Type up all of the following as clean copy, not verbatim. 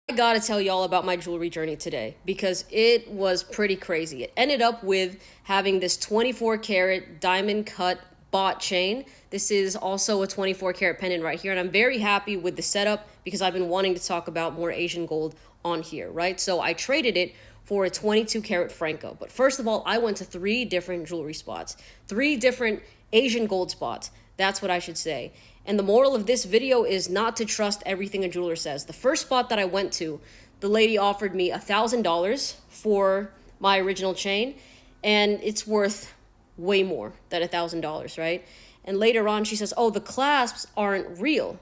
I gotta tell y'all about my jewelry journey today because it was pretty crazy. It ended up with having this 24 karat diamond cut Baht chain. This is also a 24 karat pendant right here, and I'm very happy with the setup because I've been wanting to talk about more Asian gold on here, right? So I traded it for a 22 karat Franco. But first of all, I went to 3 different jewelry spots, 3 different Asian gold spots. That's what I should say. And the moral of this video is not to trust everything a jeweler says. The first spot that I went to, the lady offered me $1,000 for my original chain, and it's worth way more than $1,000, right? And later on, she says, "Oh, the clasps aren't real."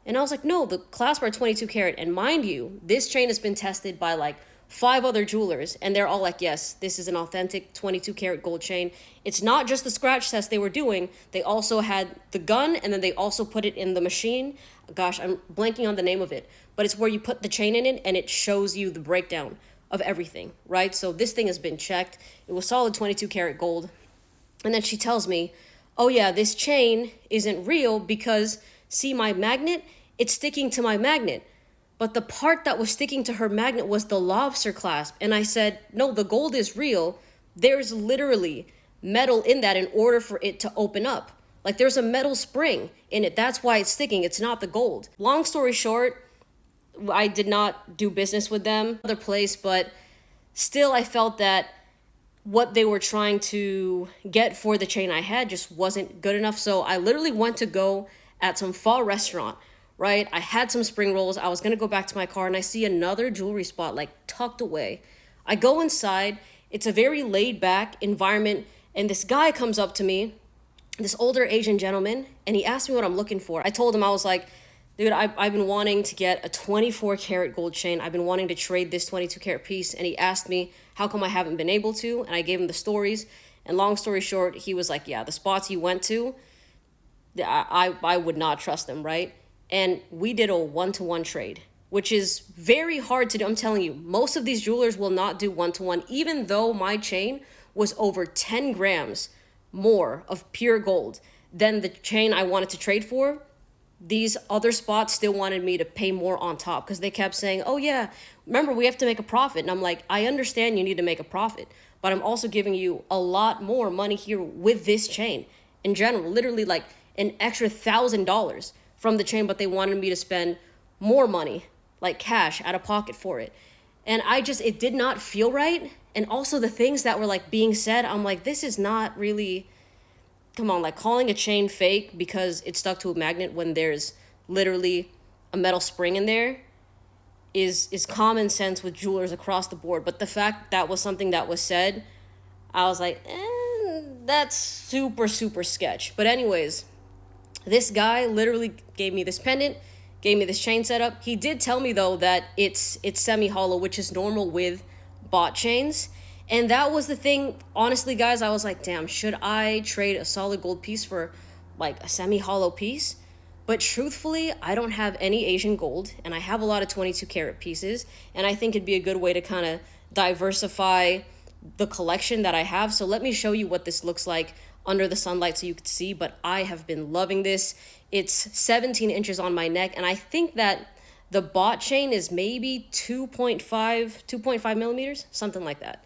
And I was like, "No, the clasps are 22 karat. And mind you, this chain has been tested by like 5 other jewelers, and they're all like, yes, this is an authentic 22 karat gold chain. It's not just the scratch test they were doing. They also had the gun, and then they also put it in the machine. Gosh, I'm blanking on the name of it, but it's where you put the chain in it, and it shows you the breakdown of everything, right? So this thing has been checked. It was solid 22 karat gold. And then she tells me, "Oh yeah, this chain isn't real because, see my magnet? It's sticking to my magnet." But the part that was sticking to her magnet was the lobster clasp. And I said, "No, the gold is real. There's literally metal in that in order for it to open up. Like there's a metal spring in it. That's why it's sticking. It's not the gold." Long story short, I did not do business with them, other place, but still I felt that what they were trying to get for the chain I had just wasn't good enough. So I literally went to go at some pho restaurant, right? I had some spring rolls. I was going to go back to my car and I see another jewelry spot like tucked away. I go inside. It's a very laid back environment. And this guy comes up to me, this older Asian gentleman, and he asked me what I'm looking for. I told him, I was like, "Dude, I've been wanting to get a 24 karat gold chain. I've been wanting to trade this 22 karat piece." And he asked me, how come I haven't been able to? And I gave him the stories. And long story short, he was like, "Yeah, the spots you went to, I would not trust them," right? And we did a 1-to-1 trade, which is very hard to do. I'm telling you, most of these jewelers will not do 1-to-1, even though my chain was over 10 grams more of pure gold than the chain I wanted to trade for. These other spots still wanted me to pay more on top because they kept saying, "Oh yeah, remember we have to make a profit." And I'm like, I understand you need to make a profit, but I'm also giving you a lot more money here with this chain in general, literally like an extra $1,000 from the chain, but they wanted me to spend more money, like cash out of pocket for it. And it did not feel right. And also the things that were like being said, I'm like, this is not really, come on, like calling a chain fake because it's stuck to a magnet when there's literally a metal spring in there is common sense with jewelers across the board. But the fact that was something that was said, I was like, that's super, super sketch. But anyways, this guy literally gave me this pendant, gave me this chain setup. He did tell me though that it's semi-hollow, which is normal with Baht chains. And that was the thing. Honestly, guys, I was like, damn, should I trade a solid gold piece for like a semi-hollow piece? But truthfully, I don't have any Asian gold, and I have a lot of 22 karat pieces, and I think it'd be a good way to kind of diversify the collection that I have. So let me show you what this looks like under the sunlight so you could see. But I have been loving this. It's 17 inches on my neck, and I think that the Baht chain is maybe 2.5 millimeters, something like that.